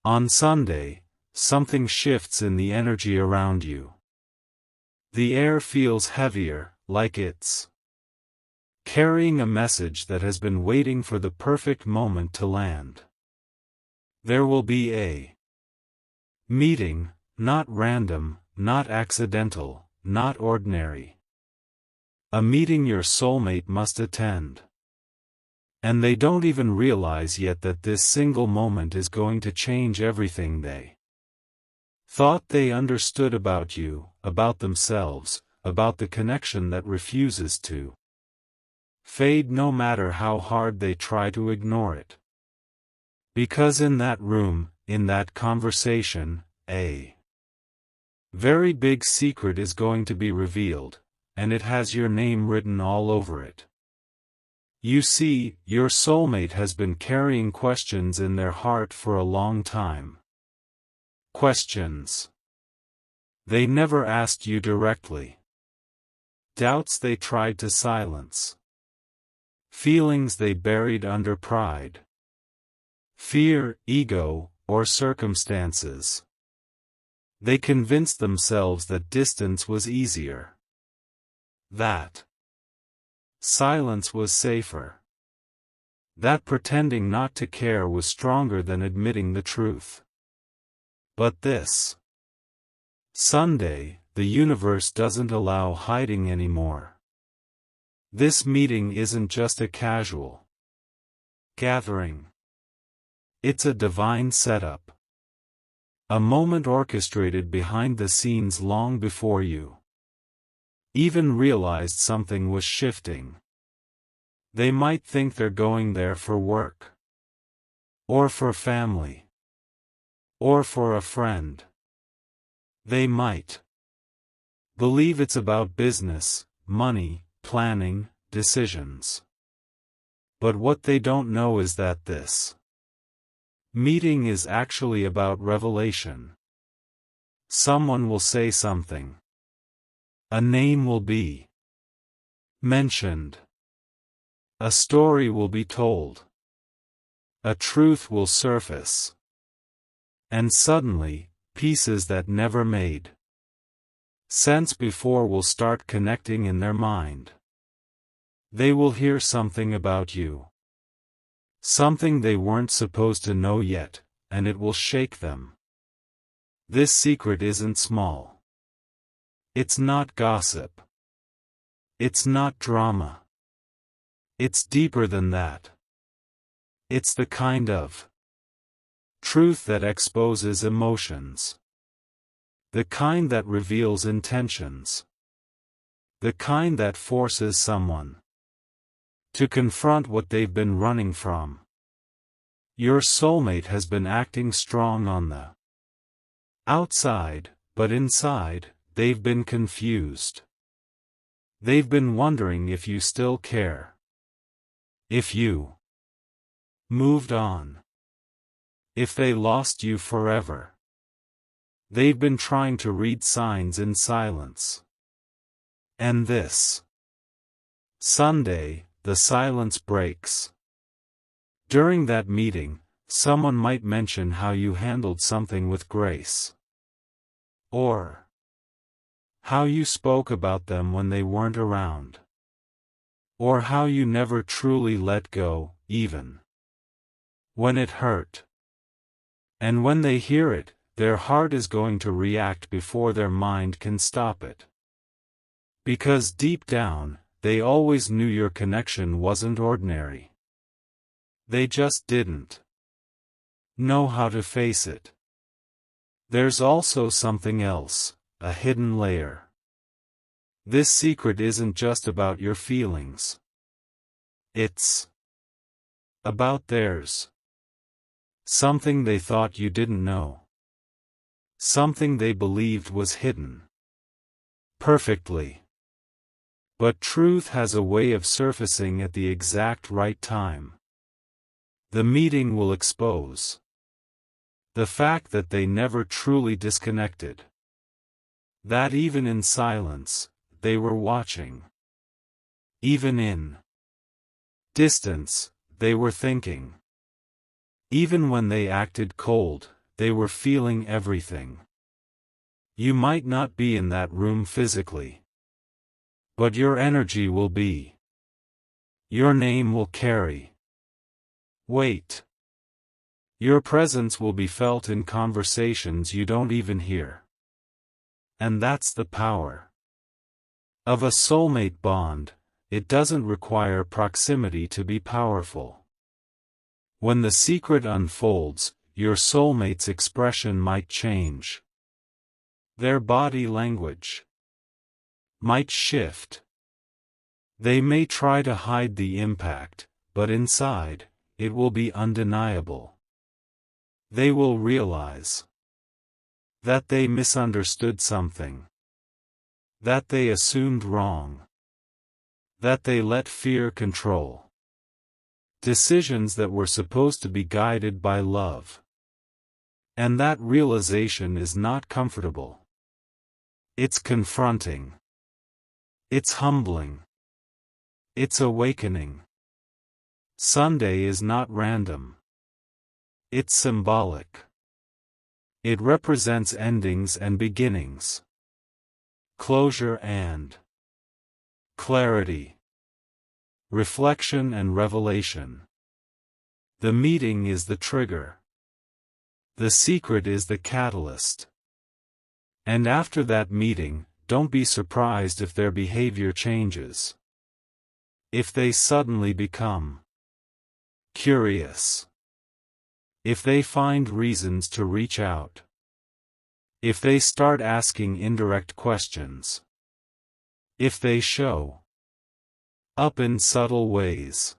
On Sunday, something shifts in the energy around you. The air feels heavier, like it's carrying a message that has been waiting for the perfect moment to land. There will be a meeting, not random, not accidental, not ordinary. A meeting your soulmate must attend. And they don't even realize yet that this single moment is going to change everything they thought they understood about you, about themselves, about the connection that refuses to fade no matter how hard they try to ignore it. Because in that room, in that conversation, a very big secret is going to be revealed, and it has your name written all over it. You see, your soulmate has been carrying questions in their heart for a long time. Questions they never asked you directly. Doubts they tried to silence. Feelings they buried under pride. Fear, ego, or circumstances. They convinced themselves that distance was easier. That silence was safer. That pretending not to care was stronger than admitting the truth. But this Sunday, the universe doesn't allow hiding anymore. This meeting isn't just a casual gathering. It's a divine setup. A moment orchestrated behind the scenes long before you even realized something was shifting. They might think they're going there for work, or for family, or for a friend. They might believe it's about business, money, planning, decisions. But what they don't know is that this meeting is actually about revelation. Someone will say something. A name will be mentioned. A story will be told. A truth will surface. And suddenly, pieces that never made sense before will start connecting in their mind. They will hear something about you. Something they weren't supposed to know yet, and it will shake them. This secret isn't small. It's not gossip. It's not drama. It's deeper than that. It's the kind of truth that exposes emotions. The kind that reveals intentions. The kind that forces someone to confront what they've been running from. Your soulmate has been acting strong on the outside, but inside, they've been confused. They've been wondering if you still care. If you moved on. If they lost you forever. They've been trying to read signs in silence. And this Sunday, the silence breaks. During that meeting, someone might mention how you handled something with grace. Or how you spoke about them when they weren't around. Or how you never truly let go, even when it hurt. And when they hear it, their heart is going to react before their mind can stop it. Because deep down, they always knew your connection wasn't ordinary. They just didn't know how to face it. There's also something else, a hidden layer. This secret isn't just about your feelings. It's about theirs. Something they thought you didn't know. Something they believed was hidden perfectly. But truth has a way of surfacing at the exact right time. The meeting will expose the fact that they never truly disconnected. That even in silence, they were watching. Even in distance, they were thinking. Even when they acted cold, they were feeling everything. You might not be in that room physically, but your energy will be. Your name will carry weight. Your presence will be felt in conversations you don't even hear. And that's the power of a soulmate bond. It doesn't require proximity to be powerful. When the secret unfolds, your soulmate's expression might change. Their body language might shift. They may try to hide the impact, but inside, it will be undeniable. They will realize that they misunderstood something, that they assumed wrong, that they let fear control decisions that were supposed to be guided by love. And that realization is not comfortable. It's confronting. It's humbling. It's awakening. Sunday is not random. It's symbolic. It represents endings and beginnings, closure and clarity, reflection and revelation. The meeting is the trigger. The secret is the catalyst. And after that meeting, don't be surprised if their behavior changes. If they suddenly become curious. If they find reasons to reach out. If they start asking indirect questions. If they show up in subtle ways.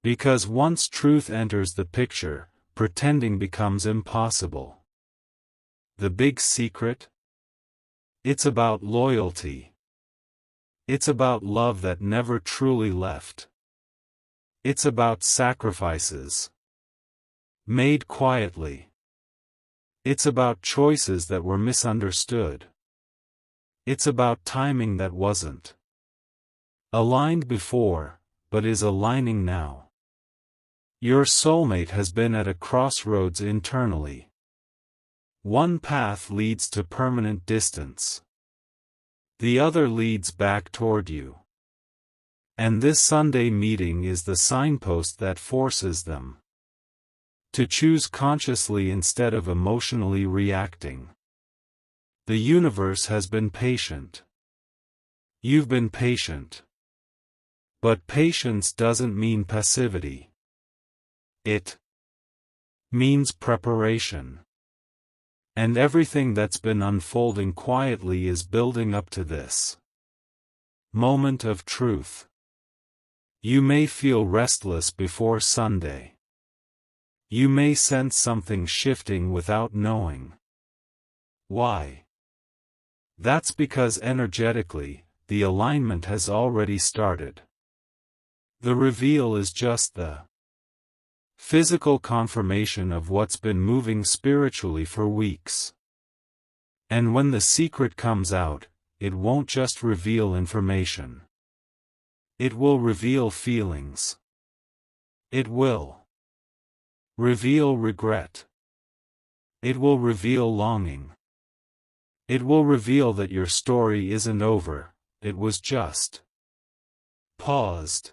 Because once truth enters the picture, pretending becomes impossible. The big secret? It's about loyalty. It's about love that never truly left. It's about sacrifices made quietly. It's about choices that were misunderstood. It's about timing that wasn't aligned before, but is aligning now. Your soulmate has been at a crossroads internally. One path leads to permanent distance. The other leads back toward you. And this Sunday meeting is the signpost that forces them to choose consciously instead of emotionally reacting. The universe has been patient. You've been patient. But patience doesn't mean passivity. It means preparation. And everything that's been unfolding quietly is building up to this moment of truth. You may feel restless before Sunday. You may sense something shifting without knowing why. That's because energetically, the alignment has already started. The reveal is just the physical confirmation of what's been moving spiritually for weeks. And when the secret comes out, it won't just reveal information. It will reveal feelings. It will reveal regret. It will reveal longing. It will reveal that your story isn't over, it was just paused.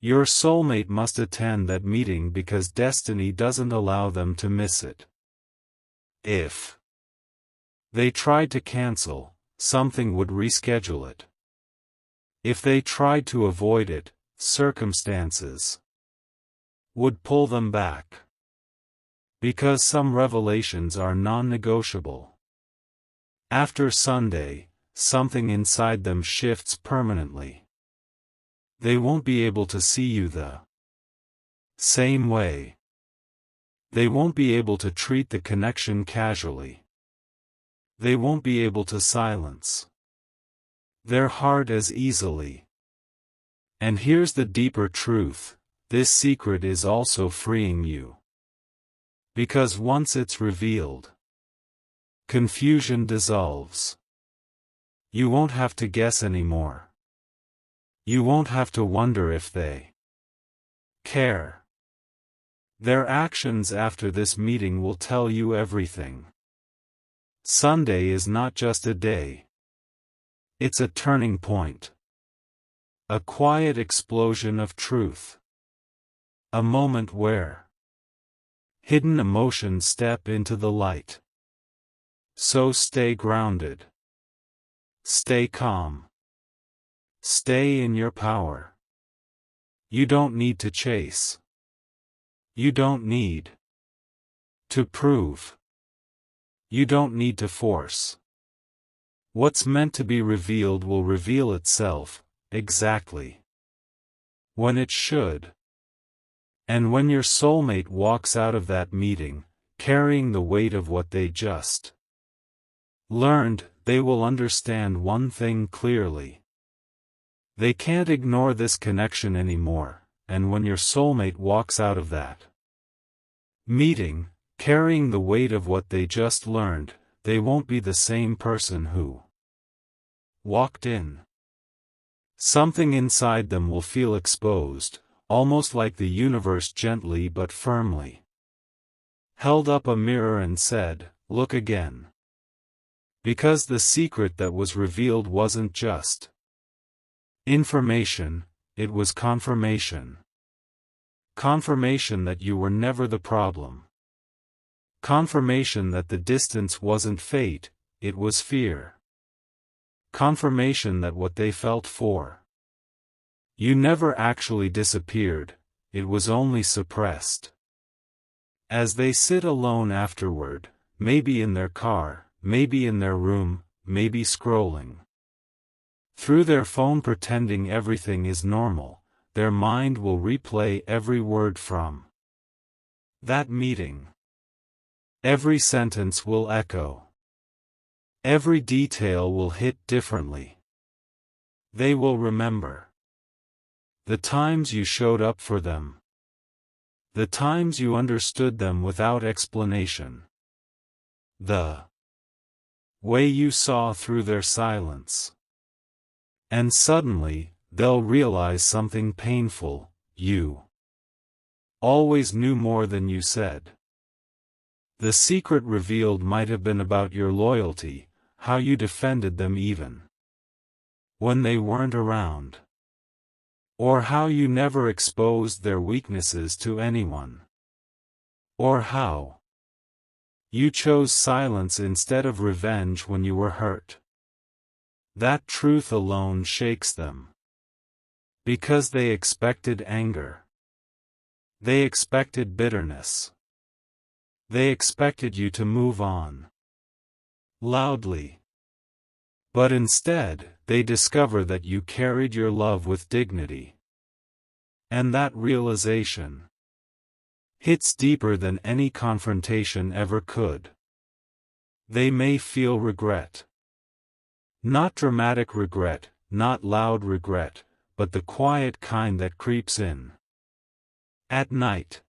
Your soulmate must attend that meeting because destiny doesn't allow them to miss it. If they tried to cancel, something would reschedule it. If they tried to avoid it, circumstances would pull them back. Because some revelations are non-negotiable. After Sunday, something inside them shifts permanently. They won't be able to see you the same way. They won't be able to treat the connection casually. They won't be able to silence their heart as easily. And here's the deeper truth, this secret is also freeing you. Because once it's revealed, confusion dissolves. You won't have to guess anymore. You won't have to wonder if they care. Their actions after this meeting will tell you everything. Sunday is not just a day. It's a turning point. A quiet explosion of truth. A moment where hidden emotions step into the light. So stay grounded. Stay calm. Stay in your power. You don't need to chase. You don't need to prove. You don't need to force. What's meant to be revealed will reveal itself, exactly when it should. And when your soulmate walks out of that meeting, carrying the weight of what they just learned, they will understand one thing clearly. They can't ignore this connection anymore, and when your soulmate walks out of that meeting, carrying the weight of what they just learned, they won't be the same person who walked in. Something inside them will feel exposed, almost like the universe gently but firmly held up a mirror and said, "Look again." Because the secret that was revealed wasn't just information, it was confirmation. Confirmation that you were never the problem. Confirmation that the distance wasn't fate, it was fear. Confirmation that what they felt for you never actually disappeared, it was only suppressed. As they sit alone afterward, maybe in their car, maybe in their room, maybe scrolling through their phone pretending everything is normal, their mind will replay every word from that meeting. Every sentence will echo. Every detail will hit differently. They will remember the times you showed up for them. The times you understood them without explanation. The way you saw through their silence. And suddenly, they'll realize something painful: you always knew more than you said. The secret revealed might have been about your loyalty, how you defended them even when they weren't around. Or how you never exposed their weaknesses to anyone. Or how you chose silence instead of revenge when you were hurt. That truth alone shakes them. Because they expected anger. They expected bitterness. They expected you to move on loudly. But instead, they discover that you carried your love with dignity. And that realization hits deeper than any confrontation ever could. They may feel regret. Not dramatic regret, not loud regret, but the quiet kind that creeps in at night.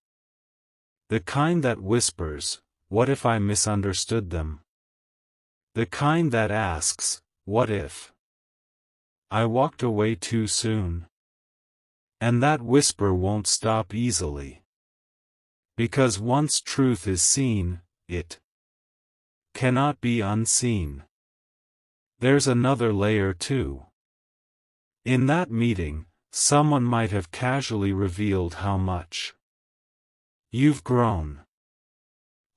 The kind that whispers, "What if I misunderstood them?" The kind that asks, "What if I walked away too soon?" And that whisper won't stop easily. Because once truth is seen, it cannot be unseen. There's another layer too. In that meeting, someone might have casually revealed how much you've grown.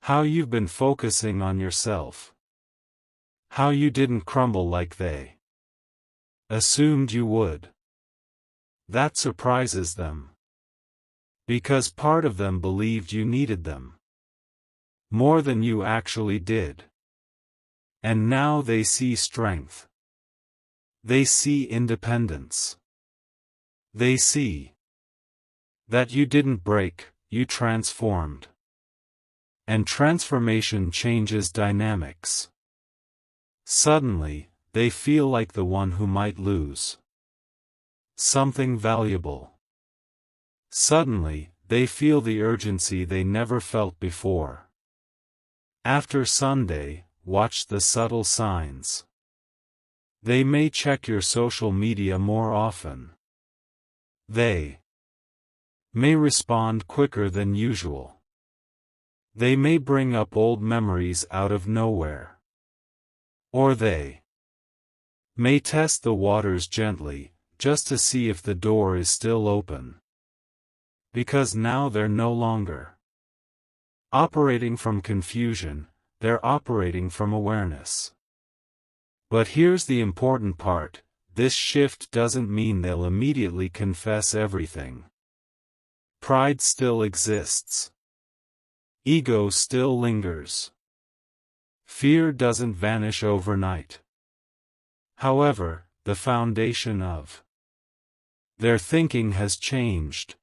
How you've been focusing on yourself. How you didn't crumble like they assumed you would. That surprises them. Because part of them believed you needed them more than you actually did. And now they see strength. They see independence. They see that you didn't break, you transformed. And transformation changes dynamics. Suddenly, they feel like the one who might lose something valuable. Suddenly, they feel the urgency they never felt before. After Sunday, watch the subtle signs. They may check your social media more often. They may respond quicker than usual. They may bring up old memories out of nowhere. Or they may test the waters gently, just to see if the door is still open. Because now they're no longer operating from confusion, they're operating from awareness. But here's the important part, this shift doesn't mean they'll immediately confess everything. Pride still exists. Ego still lingers. Fear doesn't vanish overnight. However, the foundation of their thinking has changed.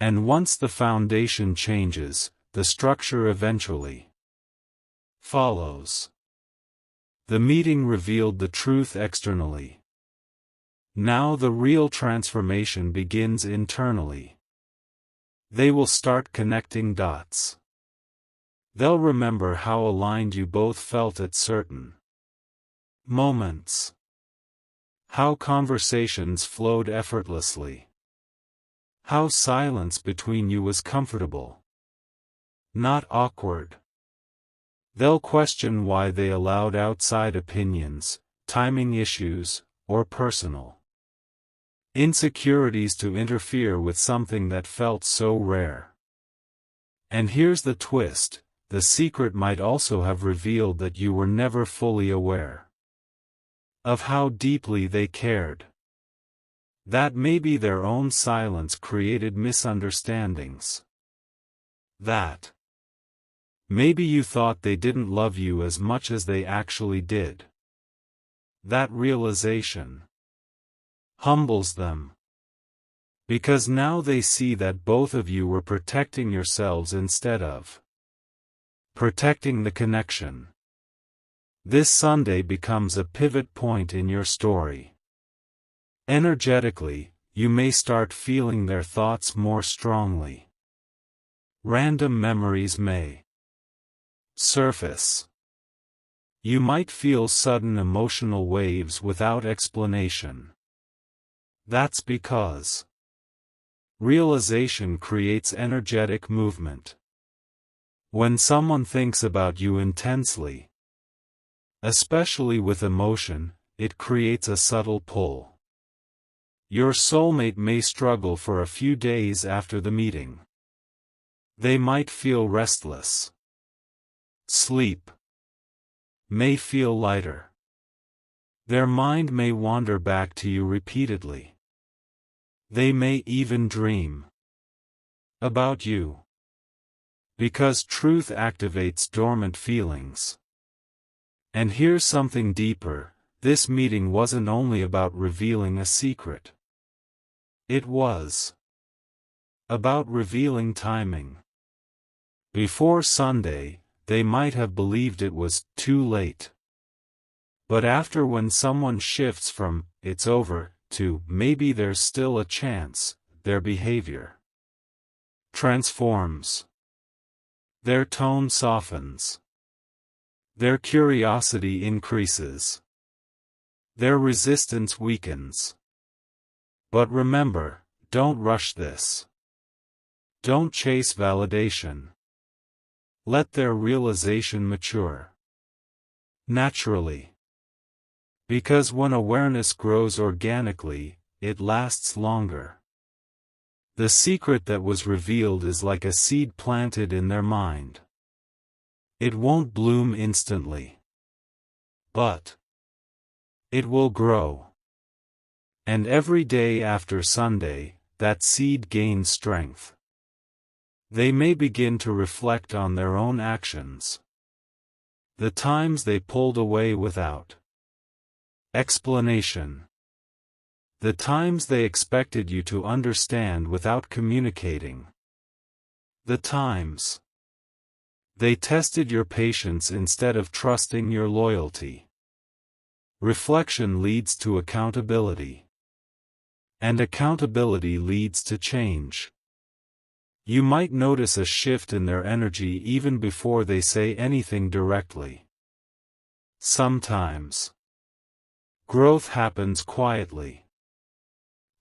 And once the foundation changes, the structure eventually follows. The meeting revealed the truth externally. Now the real transformation begins internally. They will start connecting dots. They'll remember how aligned you both felt at certain moments. How conversations flowed effortlessly. How silence between you was comfortable, not awkward. They'll question why they allowed outside opinions, timing issues, or personal insecurities to interfere with something that felt so rare. And here's the twist, the secret might also have revealed that you were never fully aware of how deeply they cared. That maybe their own silence created misunderstandings. That maybe you thought they didn't love you as much as they actually did. That realization humbles them. Because now they see that both of you were protecting yourselves instead of protecting the connection. This Sunday becomes a pivot point in your story. Energetically, you may start feeling their thoughts more strongly. Random memories may surface. You might feel sudden emotional waves without explanation. That's because realization creates energetic movement. When someone thinks about you intensely, especially with emotion, it creates a subtle pull. Your soulmate may struggle for a few days after the meeting. They might feel restless. Sleep may feel lighter. Their mind may wander back to you repeatedly. They may even dream about you. Because truth activates dormant feelings. And here's something deeper, this meeting wasn't only about revealing a secret. It was about revealing timing. Before Sunday, they might have believed it was too late. But after, when someone shifts from, "it's over," to, "maybe there's still a chance," their behavior transforms. Their tone softens. Their curiosity increases. Their resistance weakens. But remember, don't rush this. Don't chase validation. Let their realization mature naturally. Because when awareness grows organically, it lasts longer. The secret that was revealed is like a seed planted in their mind. It won't bloom instantly. But it will grow. And every day after Sunday, that seed gains strength. They may begin to reflect on their own actions. The times they pulled away without explanation. The times they expected you to understand without communicating. The times they tested your patience instead of trusting your loyalty. Reflection leads to accountability. And accountability leads to change. You might notice a shift in their energy even before they say anything directly. Sometimes growth happens quietly.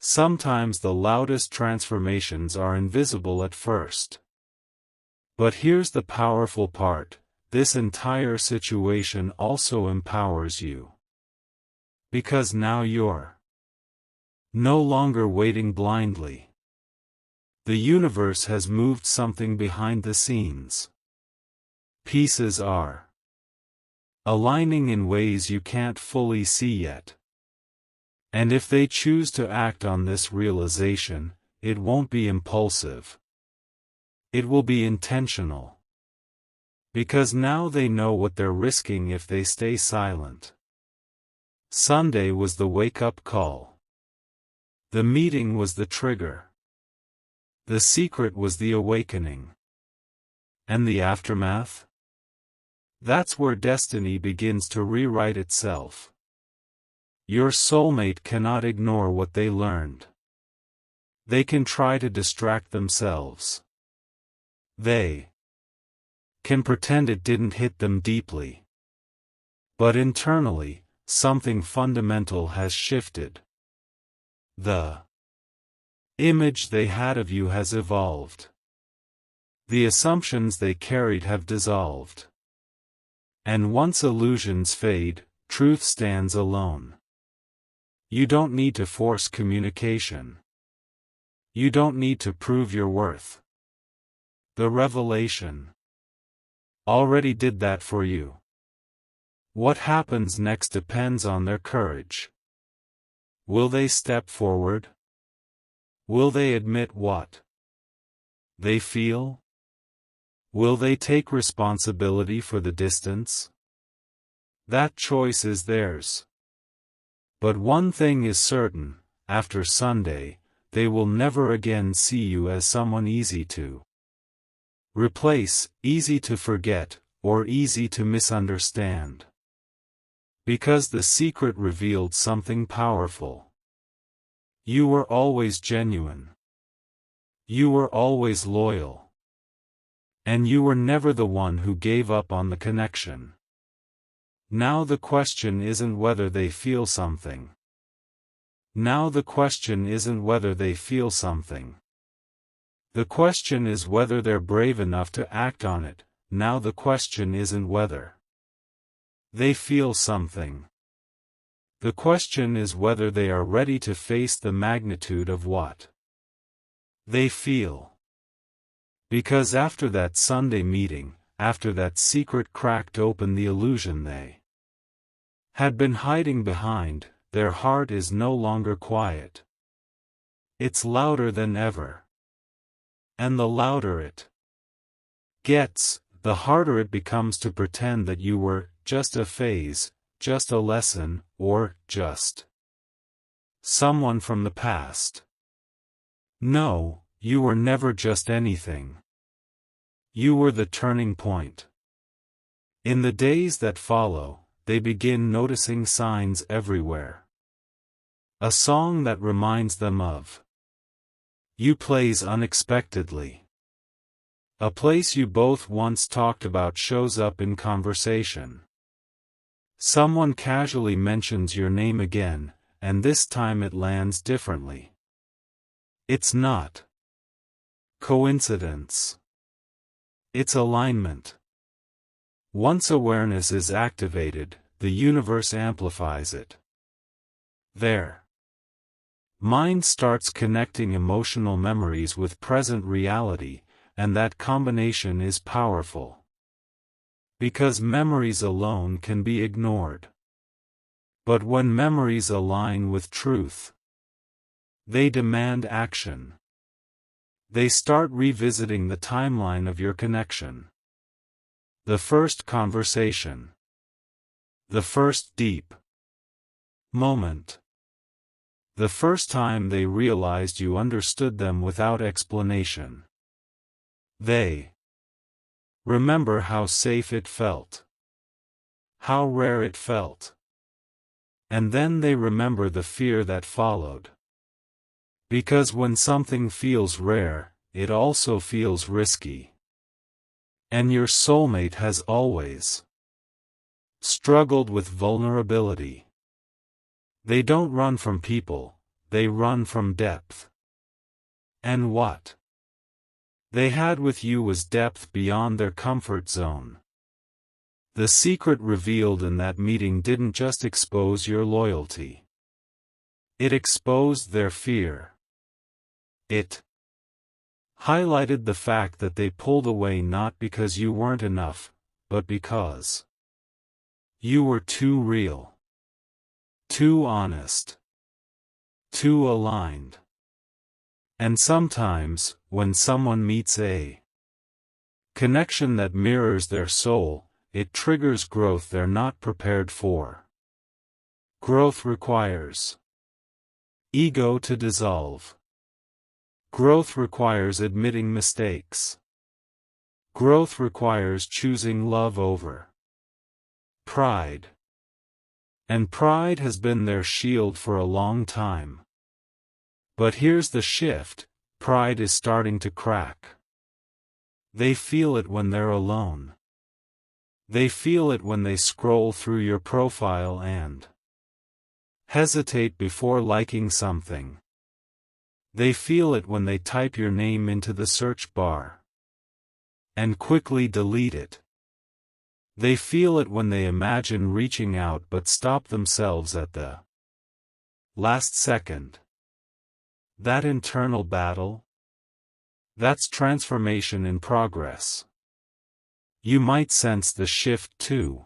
Sometimes the loudest transformations are invisible at first. But here's the powerful part, this entire situation also empowers you. Because now you're no longer waiting blindly. The universe has moved something behind the scenes. Pieces are aligning in ways you can't fully see yet. And if they choose to act on this realization, it won't be impulsive. It will be intentional. Because now they know what they're risking if they stay silent. Sunday was the wake-up call. The meeting was the trigger. The secret was the awakening. And the aftermath? That's where destiny begins to rewrite itself. Your soulmate cannot ignore what they learned. They can try to distract themselves. They can pretend it didn't hit them deeply. But internally, something fundamental has shifted. The image they had of you has evolved. The assumptions they carried have dissolved. And once illusions fade, truth stands alone. You don't need to force communication. You don't need to prove your worth. The revelation already did that for you. What happens next depends on their courage. Will they step forward? Will they admit what they feel? Will they take responsibility for the distance? That choice is theirs. But one thing is certain, after Sunday, they will never again see you as someone easy to replace, easy to forget, or easy to misunderstand. Because the secret revealed something powerful. You were always genuine. You were always loyal. And you were never the one who gave up on the connection. Now the question isn't whether they feel something. Now the question isn't whether they feel something. The question is whether they're brave enough to act on it. Now the question isn't whether they feel something. The question is whether they are ready to face the magnitude of what they feel. Because after that Sunday meeting, after that secret cracked open the illusion they had been hiding behind, their heart is no longer quiet. It's louder than ever. And the louder it gets, the harder it becomes to pretend that you were just a phase, just a lesson, or just someone from the past. No, you were never just anything. You were the turning point. In the days that follow, they begin noticing signs everywhere. A song that reminds them of you plays unexpectedly. A place you both once talked about shows up in conversation. Someone casually mentions your name again, and this time it lands differently. It's not coincidence. It's alignment. Once awareness is activated, the universe amplifies it. Their mind starts connecting emotional memories with present reality, and that combination is powerful. Because memories alone can be ignored. But when memories align with truth, they demand action. They start revisiting the timeline of your connection. The first conversation. The first deep moment. The first time they realized you understood them without explanation. They remember how safe it felt. How rare it felt. And then they remember the fear that followed. Because when something feels rare, it also feels risky. And your soulmate has always struggled with vulnerability. They don't run from people, they run from depth. And what they had with you was depth beyond their comfort zone. The secret revealed in that meeting didn't just expose your loyalty. It exposed their fear. It highlighted the fact that they pulled away not because you weren't enough, but because you were too real, too honest, too aligned. And sometimes, when someone meets a connection that mirrors their soul, it triggers growth they're not prepared for. Growth requires ego to dissolve. Growth requires admitting mistakes. Growth requires choosing love over pride. And pride has been their shield for a long time. But here's the shift: pride is starting to crack. They feel it when they're alone. They feel it when they scroll through your profile and hesitate before liking something. They feel it when they type your name into the search bar and quickly delete it. They feel it when they imagine reaching out but stop themselves at the last second. That internal battle? That's transformation in progress. You might sense the shift too.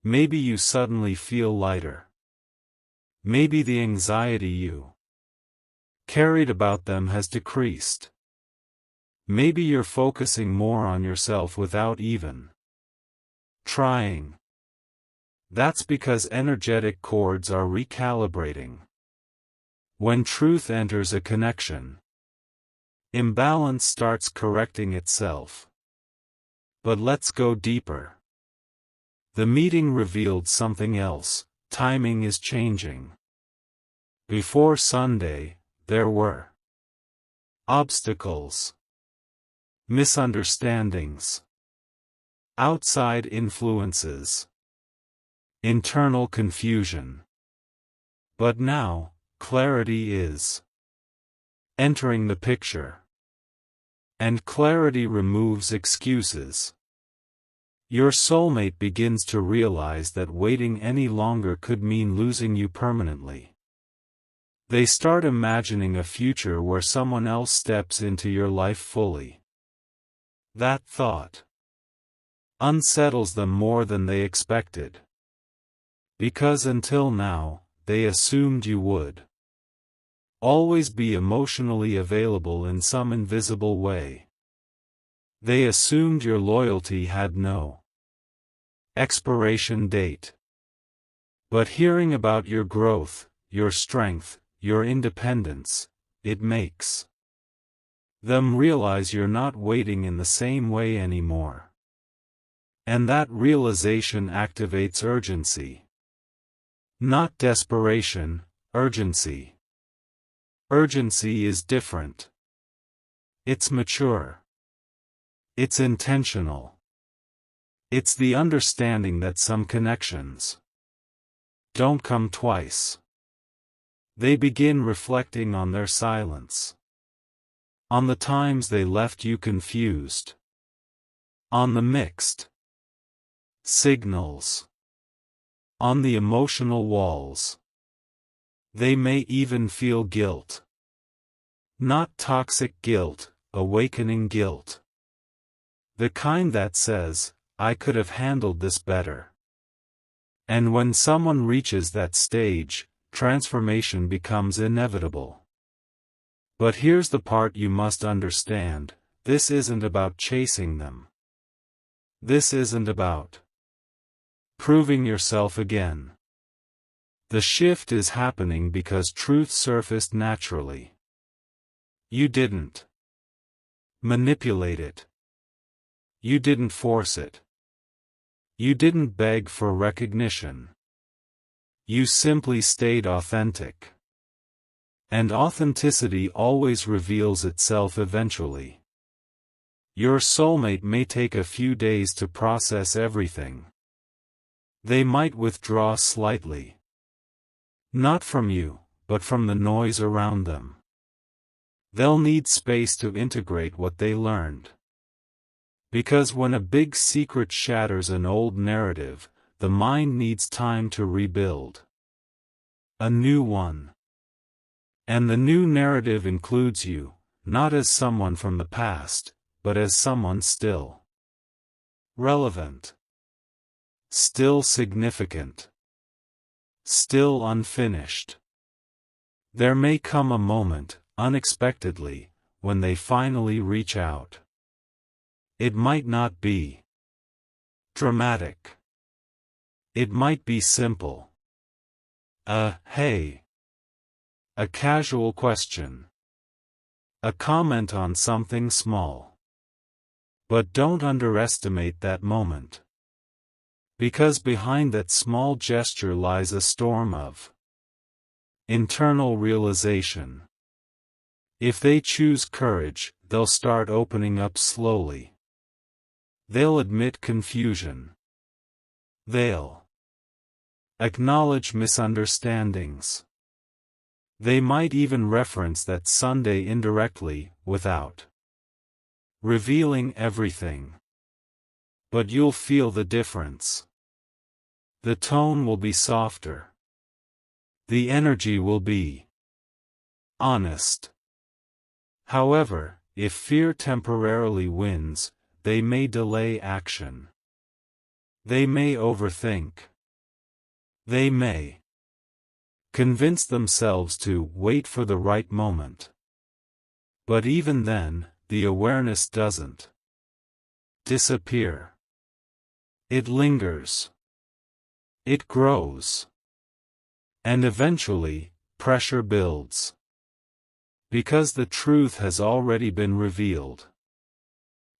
Maybe you suddenly feel lighter. Maybe the anxiety you carried about them has decreased. Maybe you're focusing more on yourself without even trying. That's because energetic chords are recalibrating. When truth enters a connection, imbalance starts correcting itself. But let's go deeper. The meeting revealed something else: timing is changing. Before Sunday, there were obstacles, misunderstandings, outside influences, internal confusion. But now, clarity is entering the picture. And clarity removes excuses. Your soulmate begins to realize that waiting any longer could mean losing you permanently. They start imagining a future where someone else steps into your life fully. That thought unsettles them more than they expected. Because until now, they assumed you would always be emotionally available in some invisible way. They assumed your loyalty had no expiration date. But hearing about your growth, your strength, your independence, it makes them realize you're not waiting in the same way anymore. And that realization activates urgency. Not desperation, urgency. Urgency is different. It's mature. It's intentional. It's the understanding that some connections don't come twice. They begin reflecting on their silence. On the times they left you confused. On the mixed signals. On the emotional walls. They may even feel guilt. Not toxic guilt, awakening guilt. The kind that says, I could have handled this better. And when someone reaches that stage, transformation becomes inevitable. But here's the part you must understand: this isn't about chasing them. This isn't about proving yourself again. The shift is happening because truth surfaced naturally. You didn't manipulate it. You didn't force it. You didn't beg for recognition. You simply stayed authentic. And authenticity always reveals itself eventually. Your soulmate may take a few days to process everything. They might withdraw slightly. Not from you, but from the noise around them. They'll need space to integrate what they learned. Because when a big secret shatters an old narrative, the mind needs time to rebuild a new one. And the new narrative includes you, not as someone from the past, but as someone still relevant, still significant, still unfinished. There may come a moment, unexpectedly, when they finally reach out. It might not be dramatic. It might be simple. Hey. A casual question. A comment on something small. But don't underestimate that moment. Because behind that small gesture lies a storm of internal realization. If they choose courage, they'll start opening up slowly. They'll admit confusion. They'll acknowledge misunderstandings. They might even reference that Sunday indirectly, without revealing everything. But you'll feel the difference. The tone will be softer. The energy will be honest. However, if fear temporarily wins, they may delay action. They may overthink. They may convince themselves to wait for the right moment. But even then, the awareness doesn't disappear. It lingers. It grows. And eventually, pressure builds. Because the truth has already been revealed.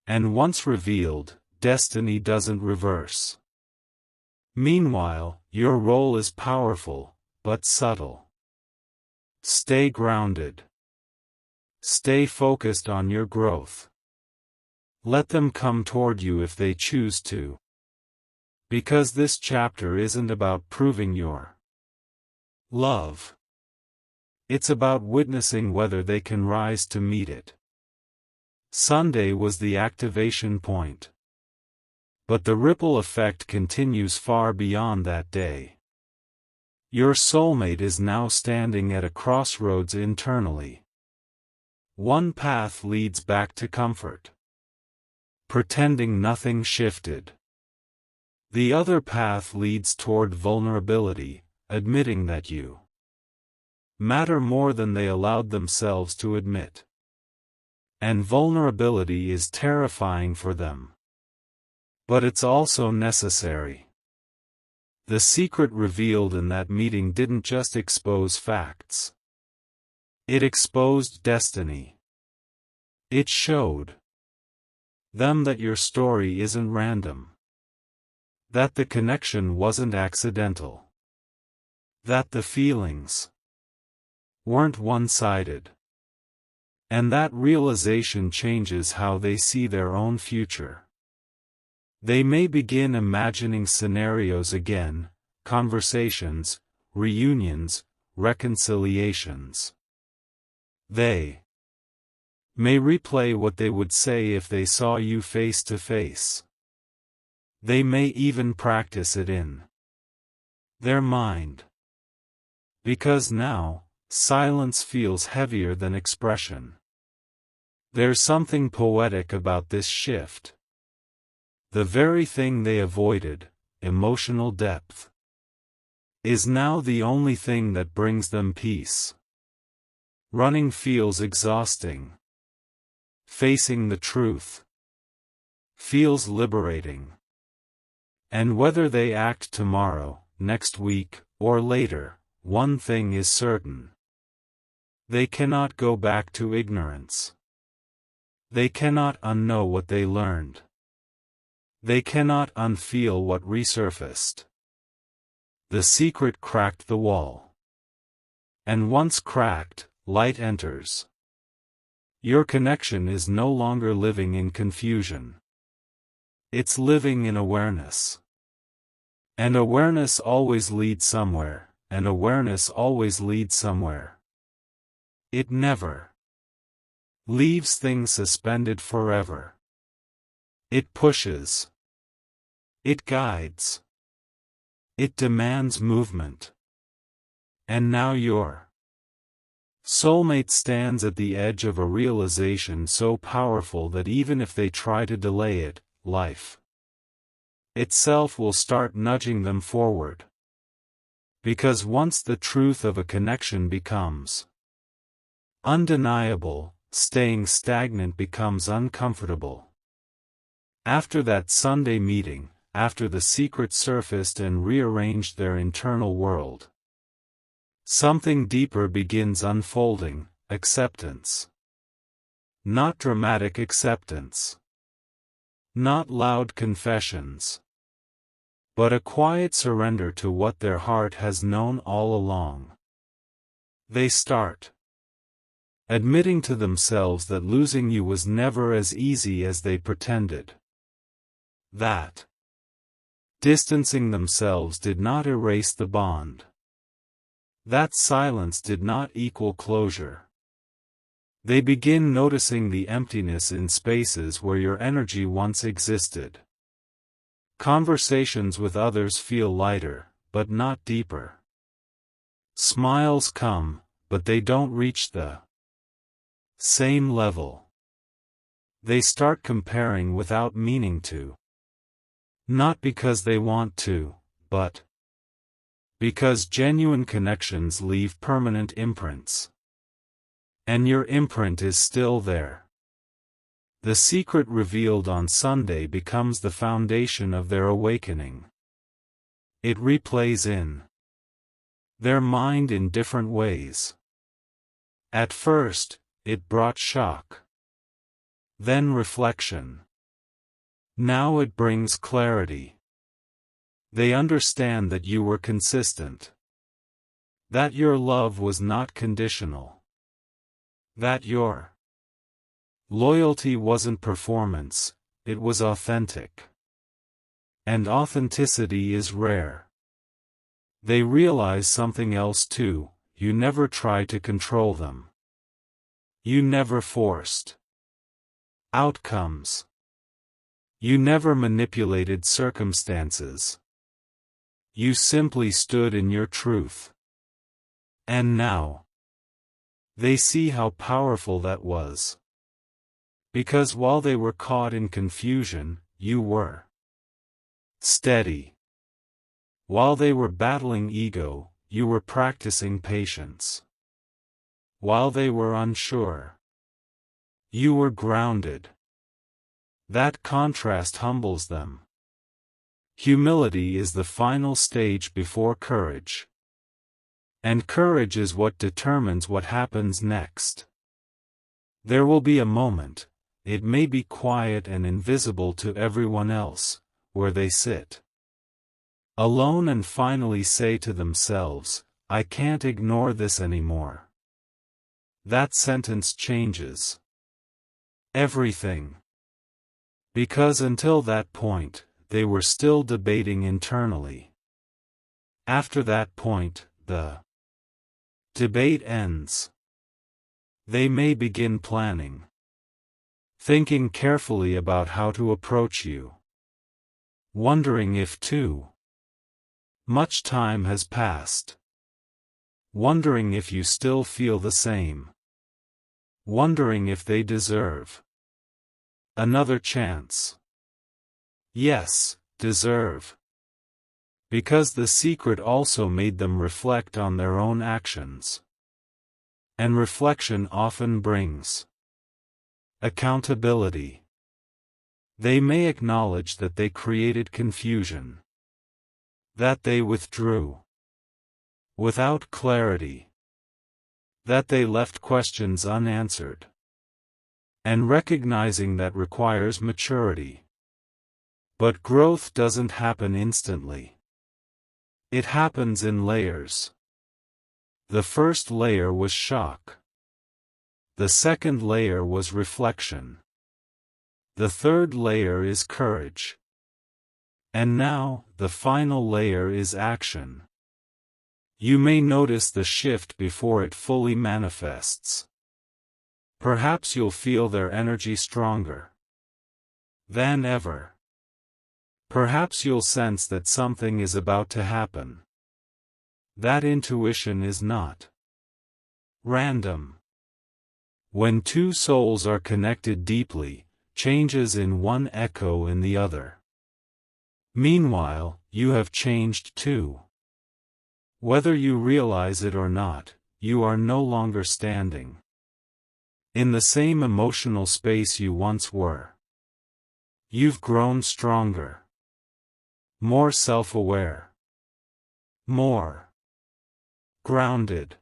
And once revealed, destiny doesn't reverse. Meanwhile, your role is powerful, but subtle. Stay grounded. Stay focused on your growth. Let them come toward you if they choose to. Because this chapter isn't about proving your love. It's about witnessing whether they can rise to meet it. Sunday was the activation point. But the ripple effect continues far beyond that day. Your soulmate is now standing at a crossroads internally. One path leads back to comfort, pretending nothing shifted. The other path leads toward vulnerability, admitting that you matter more than they allowed themselves to admit. And vulnerability is terrifying for them. But it's also necessary. The secret revealed in that meeting didn't just expose facts. It exposed destiny. It showed them that your story isn't random. That the connection wasn't accidental. That the feelings weren't one-sided. And that realization changes how they see their own future. They may begin imagining scenarios again, conversations, reunions, reconciliations. They may replay what they would say if they saw you face to face. They may even practice it in their mind. Because now, silence feels heavier than expression. There's something poetic about this shift. The very thing they avoided, emotional depth, is now the only thing that brings them peace. Running feels exhausting. Facing the truth feels liberating. And whether they act tomorrow, next week, or later, one thing is certain. They cannot go back to ignorance. They cannot unknow what they learned. They cannot unfeel what resurfaced. The secret cracked the wall. And once cracked, light enters. Your connection is no longer living in confusion. It's living in awareness. And awareness always leads somewhere, and awareness always leads somewhere. It never leaves things suspended forever. It pushes. It guides. It demands movement. And now your soulmate stands at the edge of a realization so powerful that even if they try to delay it, life itself will start nudging them forward. Because once the truth of a connection becomes undeniable, staying stagnant becomes uncomfortable. After that Sunday meeting, after the secret surfaced and rearranged their internal world, something deeper begins unfolding: acceptance. Not dramatic acceptance. Not loud confessions. But a quiet surrender to what their heart has known all along. They start admitting to themselves that losing you was never as easy as they pretended. That distancing themselves did not erase the bond. That silence did not equal closure. They begin noticing the emptiness in spaces where your energy once existed. Conversations with others feel lighter, but not deeper. Smiles come, but they don't reach the same level. They start comparing without meaning to. Not because they want to, but because genuine connections leave permanent imprints. And your imprint is still there. The secret revealed on Sunday becomes the foundation of their awakening. It replays in their mind in different ways. At first, it brought shock. Then reflection. Now it brings clarity. They understand that you were consistent. That your love was not conditional. That your loyalty wasn't performance, it was authentic. And authenticity is rare. They realize something else too: you never tried to control them. You never forced outcomes. You never manipulated circumstances. You simply stood in your truth. And now they see how powerful that was. Because while they were caught in confusion, you were steady. While they were battling ego, you were practicing patience. While they were unsure, you were grounded. That contrast humbles them. Humility is the final stage before courage. And courage is what determines what happens next. There will be a moment, it may be quiet and invisible to everyone else, where they sit alone and finally say to themselves, "I can't ignore this anymore." That sentence changes everything. Because until that point, they were still debating internally. After that point, the debate ends. They may begin planning. Thinking carefully about how to approach you. Wondering if too much time has passed. Wondering if you still feel the same. Wondering if they deserve another chance. Yes, deserve. Because the secret also made them reflect on their own actions. And reflection often brings accountability. They may acknowledge that they created confusion. That they withdrew without clarity. That they left questions unanswered. And recognizing that requires maturity. But growth doesn't happen instantly. It happens in layers. The first layer was shock. The second layer was reflection. The third layer is courage. And now, the final layer is action. You may notice the shift before it fully manifests. Perhaps you'll feel their energy stronger than ever. Perhaps you'll sense that something is about to happen. That intuition is not random. When two souls are connected deeply, changes in one echo in the other. Meanwhile, you have changed too. Whether you realize it or not, you are no longer standing in the same emotional space you once were. You've grown stronger, more self-aware, more grounded.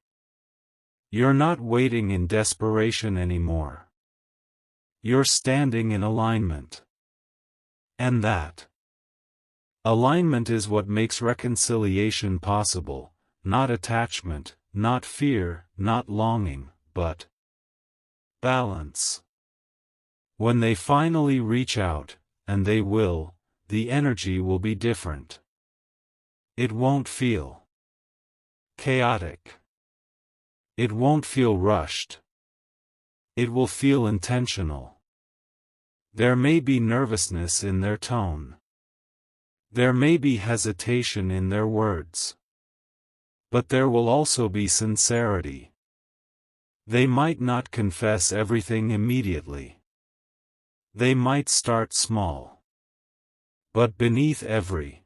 You're not waiting in desperation anymore. You're standing in alignment. And that alignment is what makes reconciliation possible, not attachment, not fear, not longing, but balance. When they finally reach out, and they will, the energy will be different. It won't feel chaotic. It won't feel rushed. It will feel intentional. There may be nervousness in their tone. There may be hesitation in their words. But there will also be sincerity. They might not confess everything immediately. They might start small. But beneath every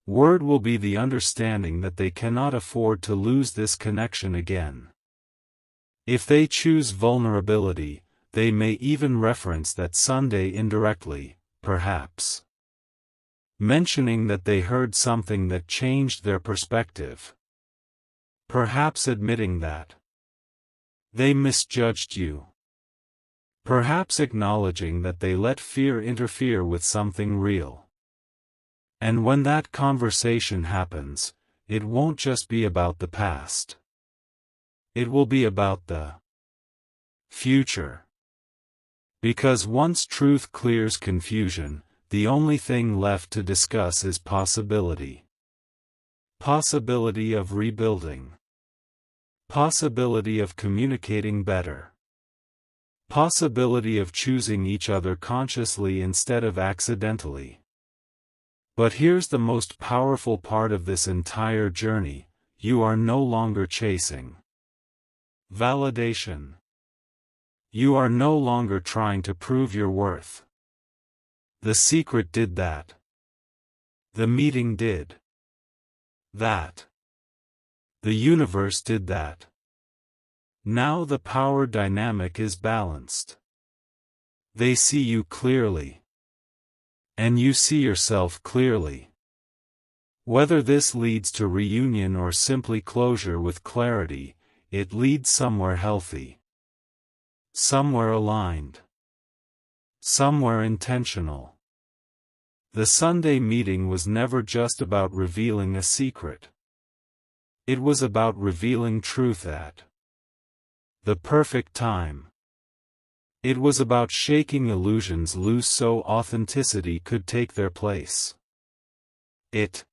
word will be the understanding that they cannot afford to lose this connection again. If they choose vulnerability, they may even reference that Sunday indirectly, perhaps mentioning that they heard something that changed their perspective. Perhaps admitting that they misjudged you. Perhaps acknowledging that they let fear interfere with something real. And when that conversation happens, it won't just be about the past. It will be about the future. Because once truth clears confusion, the only thing left to discuss is possibility. Possibility of rebuilding. Possibility of communicating better. Possibility of choosing each other consciously instead of accidentally. But here's the most powerful part of this entire journey: you are no longer chasing validation. You are no longer trying to prove your worth. The secret did that. The meeting did that. The universe did that. Now the power dynamic is balanced. They see you clearly. And you see yourself clearly. Whether this leads to reunion or simply closure with clarity, it leads somewhere healthy. Somewhere aligned. Somewhere intentional. The Sunday meeting was never just about revealing a secret. It was about revealing truth at the perfect time. It was about shaking illusions loose so authenticity could take their place. It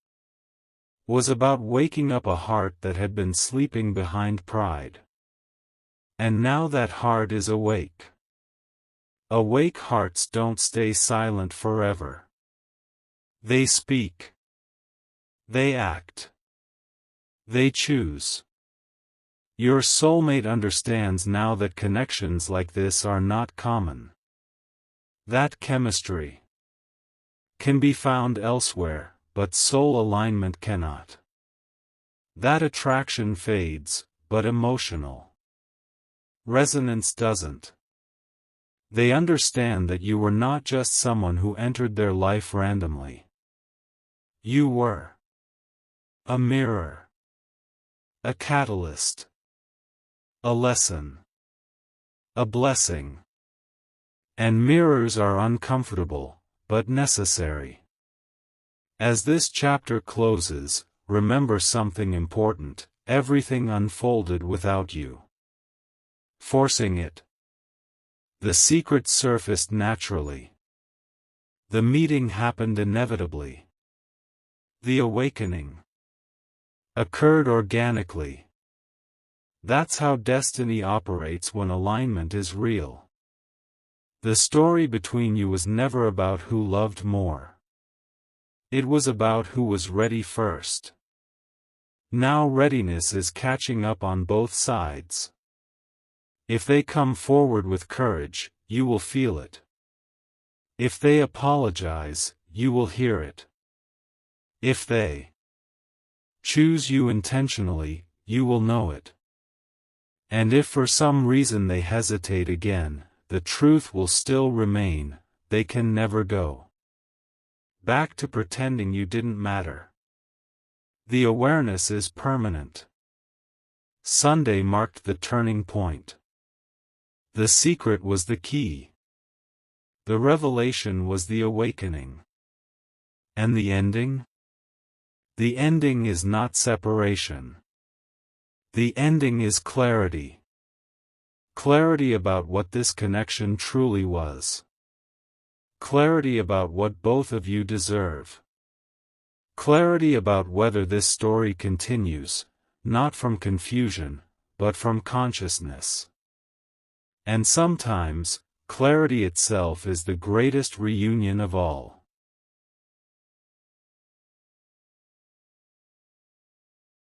was about waking up a heart that had been sleeping behind pride. And now that heart is awake. Awake hearts don't stay silent forever. They speak. They act. They choose. Your soulmate understands now that connections like this are not common. That chemistry can be found elsewhere, but soul alignment cannot. That attraction fades, but emotional resonance doesn't. They understand that you were not just someone who entered their life randomly. You were a mirror, a catalyst, a lesson, a blessing. And mirrors are uncomfortable, but necessary. As this chapter closes, remember something important: everything unfolded without you forcing it. The secret surfaced naturally. The meeting happened inevitably. The awakening occurred organically. That's how destiny operates when alignment is real. The story between you was never about who loved more. It was about who was ready first. Now readiness is catching up on both sides. If they come forward with courage, you will feel it. If they apologize, you will hear it. If they choose you intentionally, you will know it. And if for some reason they hesitate again, the truth will still remain: they can never go back to pretending you didn't matter. The awareness is permanent. Sunday marked the turning point. The secret was the key. The revelation was the awakening. And the ending? The ending is not separation. The ending is clarity. Clarity about what this connection truly was. Clarity about what both of you deserve. Clarity about whether this story continues, not from confusion, but from consciousness. And sometimes, clarity itself is the greatest reunion of all.